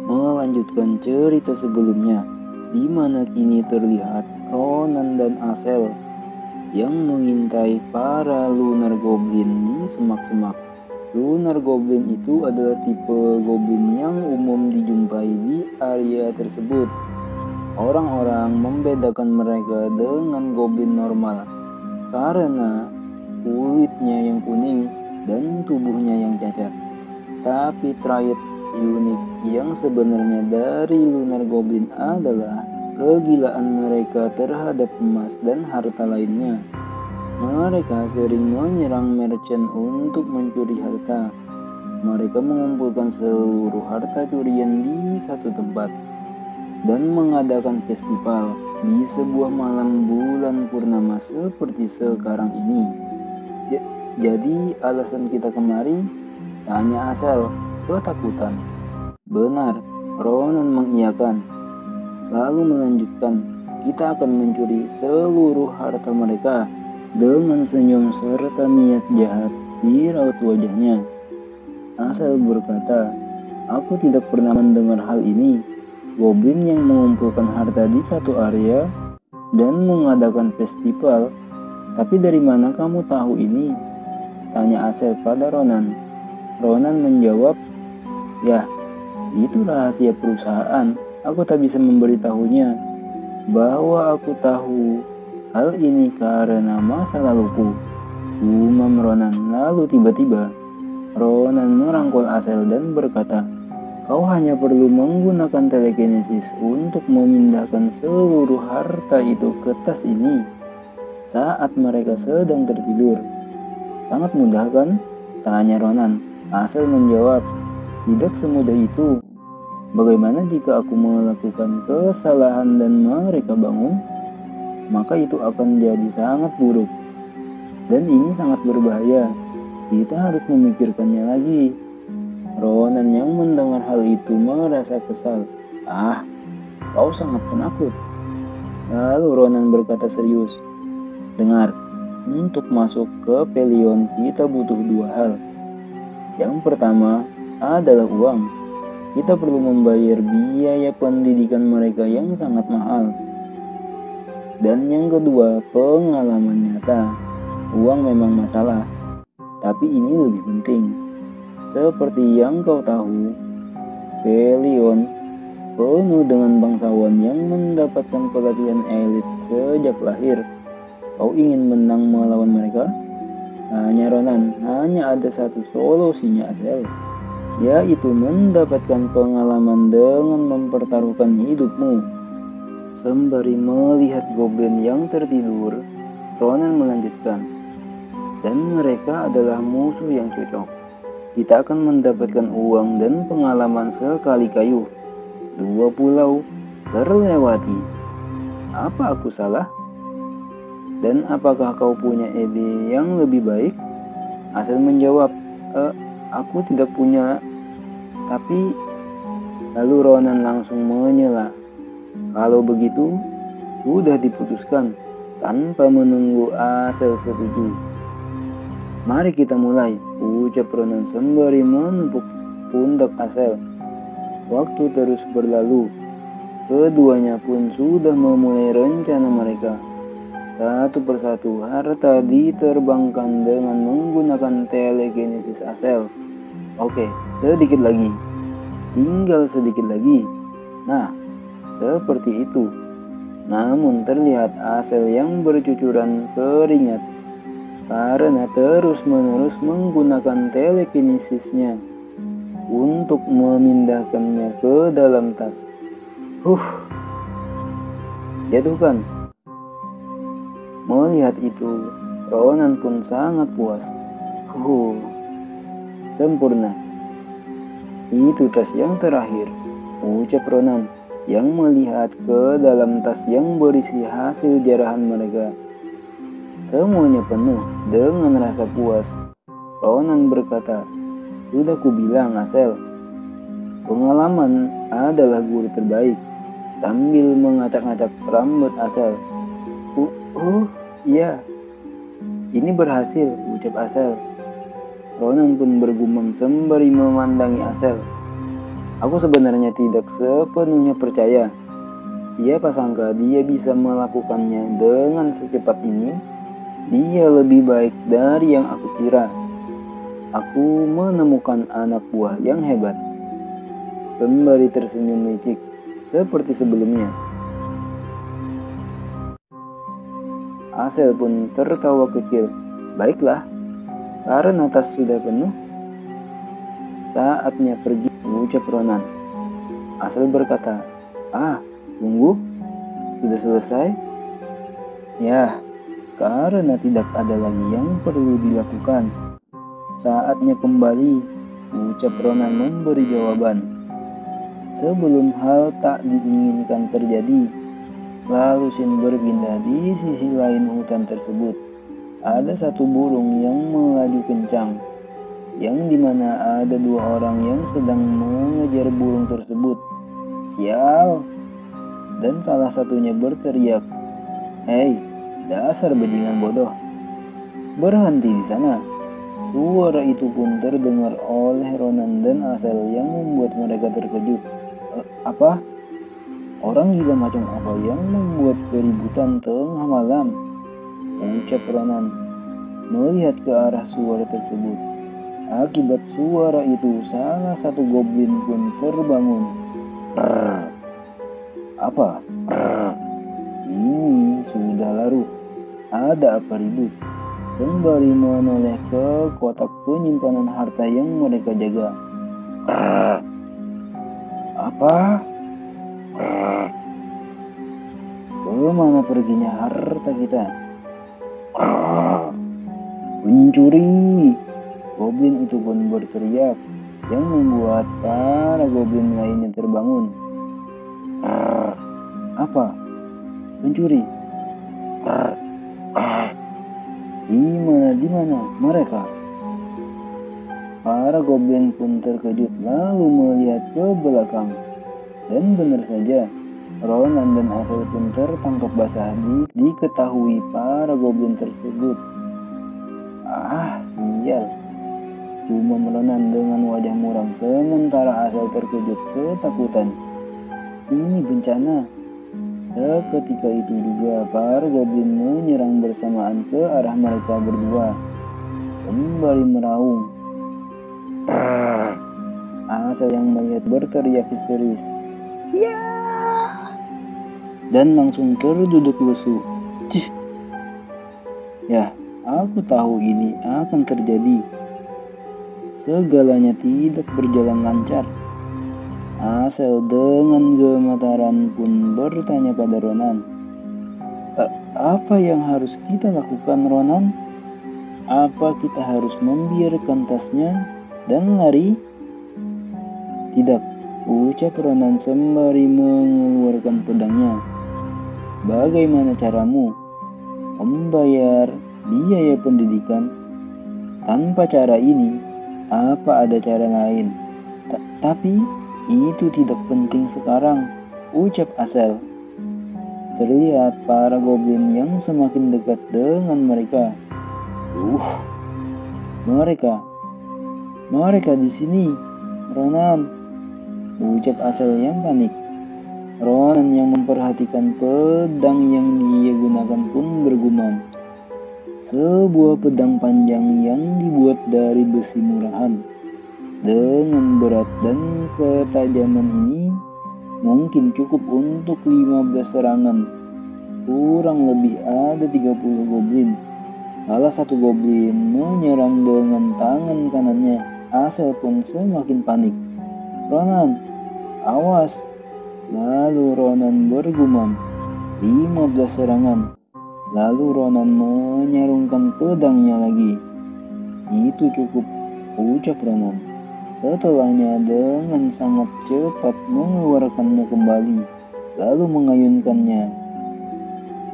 Melanjutkan cerita sebelumnya, di mana kini terlihat Ronan dan Asel yang mengintai para lunar goblin di semak-semak. Lunar goblin itu adalah tipe goblin yang umum dijumpai di area tersebut. Orang-orang membedakan mereka dengan goblin normal karena kulitnya yang kuning dan tubuhnya yang cacat. Tapi trait unik yang sebenarnya dari lunar goblin adalah kegilaan mereka terhadap emas dan harta lainnya. Mereka sering menyerang merchant untuk mencuri harta. Mereka mengumpulkan seluruh harta curian di satu tempat dan mengadakan festival di sebuah malam bulan purnama seperti sekarang ini. Jadi alasan kita kemari? Tanya Asel ketakutan. Benar, Ronan mengiyakan. Lalu melanjutkan, kita akan mencuri seluruh harta mereka. Dengan senyum serta niat jahat di raut wajahnya. Asel berkata, aku tidak pernah mendengar hal ini. Goblin yang mengumpulkan harta di satu area dan mengadakan festival. Tapi dari mana kamu tahu ini? Tanya Asel pada Ronan. Ronan menjawab, ya, itu rahasia perusahaan. Aku tak bisa memberitahunya. Bahwa aku tahu hal ini karena masa laluku. Gumam Ronan. Lalu tiba-tiba Ronan merangkul Asel dan berkata, kau hanya perlu menggunakan telekinesis untuk memindahkan seluruh harta itu ke tas ini saat mereka sedang tertidur. Sangat mudah kan? Tanya Ronan. Asel menjawab, tidak semudah itu. Bagaimana jika aku melakukan kesalahan dan mereka bangun? Maka itu akan jadi sangat buruk. Dan ini sangat berbahaya. Kita harus memikirkannya lagi. Ronan yang mendengar hal itu merasa kesal. Kau sangat penakut. Lalu Ronan berkata serius. Dengar, untuk masuk ke Pelion kita butuh dua hal. Yang pertama adalah uang. Kita perlu membayar biaya pendidikan mereka yang sangat mahal. Dan yang kedua, pengalaman nyata. Uang memang masalah, tapi ini lebih penting. Seperti yang kau tahu, Pelion penuh dengan bangsawan yang mendapatkan pelatihan elit sejak lahir. Kau ingin menang melawan mereka? Tanya Ronan. Hanya ada satu solusinya, Asel, yaitu mendapatkan pengalaman dengan mempertaruhkan hidupmu. Sembari melihat goblin yang tertidur, Ronan melanjutkan, dan mereka adalah musuh yang cocok. Kita akan mendapatkan uang dan pengalaman sekali kayu. Dua pulau terlewati. Apa aku salah? Dan apakah kau punya ide yang lebih baik? Asel menjawab, aku tidak punya. Tapi lalu Ronan langsung menyela. Kalau begitu, sudah diputuskan. Tanpa menunggu Asel setuju. Mari kita mulai, ucap Ronan sembari menepuk pundak Asel. Waktu terus berlalu. Keduanya pun sudah memulai rencana mereka. Satu persatu harta diterbangkan dengan menggunakan telekinesis Asel. Oke, sedikit lagi. Tinggal sedikit lagi. Nah, seperti itu. Namun terlihat Asel yang bercucuran keringat karena terus-menerus menggunakan telekinesisnya untuk memindahkannya ke dalam tas. Jatuhkan. Melihat itu, Ronan pun sangat puas. Sempurna. Itu tas yang terakhir, ucap Ronan yang melihat ke dalam tas yang berisi hasil jarahan mereka. Semuanya penuh dengan rasa puas. Ronan berkata, sudah kubilang Asel, pengalaman adalah guru terbaik. Sambil mengacak-ngacak rambut Asel. Iya, ini berhasil, ucap Asel. Ronan pun bergumam sembari memandangi Asel. Aku sebenarnya tidak sepenuhnya percaya. Siapa sangka dia bisa melakukannya dengan secepat ini? Dia lebih baik dari yang aku kira. Aku menemukan anak buah yang hebat. Sembari tersenyum licik, seperti sebelumnya. Asel pun tertawa kecil. Baiklah, karena tas sudah penuh, saatnya pergi, ucap Ronan. Asel berkata, tunggu, sudah selesai? Ya, karena tidak ada lagi yang perlu dilakukan. Saatnya kembali, ucap Ronan memberi jawaban. Sebelum hal tak diinginkan terjadi, lalu Sin berpindah di sisi lain hutan tersebut. Ada satu burung yang melaju kencang, yang dimana ada dua orang yang sedang mengejar burung tersebut. Sial! Dan salah satunya berteriak, "Hei, dasar bajingan bodoh! Berhenti di sana!" Suara itu pun terdengar oleh Ronan dan Asel yang membuat mereka terkejut. Apa? Orang gila macam apa yang membuat keributan tengah malam? Ucap Ronan, melihat ke arah suara tersebut. Akibat suara itu, salah satu goblin pun terbangun. Rrr. Apa? Rrr. Ini sudah larut. Ada apa ribut? Sembari menoleh ke kotak penyimpanan harta yang mereka jaga. Rrr. Apa? Rrr. Kemana perginya harta kita? Rrr. Pencuri! Goblin itu pun berteriak, yang membuat para goblin lainnya terbangun. Rrr. Apa? Pencuri? Rrr. Rrr. Di mana mereka? Para goblin pun terkejut lalu melihat ke belakang. Dan benar saja, Ronan dan Asel pun tertangkap basah diketahui para goblin tersebut. Sial! Cuma Ronan dengan wajah muram, sementara Asel terkejut ketakutan. Ini bencana. Seketika itu juga para goblin menyerang bersamaan ke arah mereka berdua, kembali meraung. Asel yang melihat berteriak histeris, "Ya!" dan langsung terduduk lesu. Ya, aku tahu ini akan terjadi. Segalanya tidak berjalan lancar. Asel dengan gemetaran pun bertanya pada Ronan, apa yang harus kita lakukan, Ronan? Apa kita harus membiarkan tasnya dan lari? Tidak, ucap Ronan sembari mengeluarkan pedangnya. Bagaimana caramu? Membayar biaya pendidikan? Tanpa cara ini, apa ada cara lain? Tapi itu tidak penting sekarang, ucap Asel. Terlihat para goblin yang semakin dekat dengan mereka. Mereka di sini, Ronan, ucap Asel yang panik. Ronan yang memperhatikan pedang yang dia gunakan pun bergumam. Sebuah pedang panjang yang dibuat dari besi murahan. Dengan berat dan ketajaman ini, mungkin cukup untuk 15 serangan. Kurang lebih ada 30 goblin. Salah satu goblin menyerang dengan tangan kanannya. Asel pun semakin panik. Ronan, awas! Lalu Ronan bergumam, 15 serangan. Lalu Ronan menyarungkan pedangnya lagi. Itu cukup, ucap Ronan. Setelahnya dengan sangat cepat mengeluarkannya kembali, lalu mengayunkannya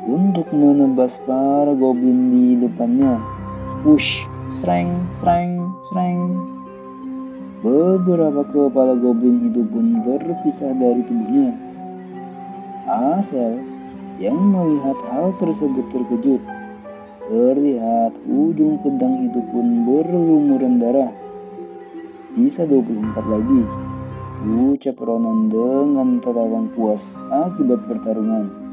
untuk menebas para goblin di depannya. Push, sreng, sreng, sreng. Beberapa kepala goblin itu pun terpisah dari tubuhnya. Asel yang melihat hal tersebut terkejut. Terlihat ujung pedang itu pun berlumuran darah. Sisa 24 lagi. Ucap Ronan dengan tertawang puas akibat pertarungan.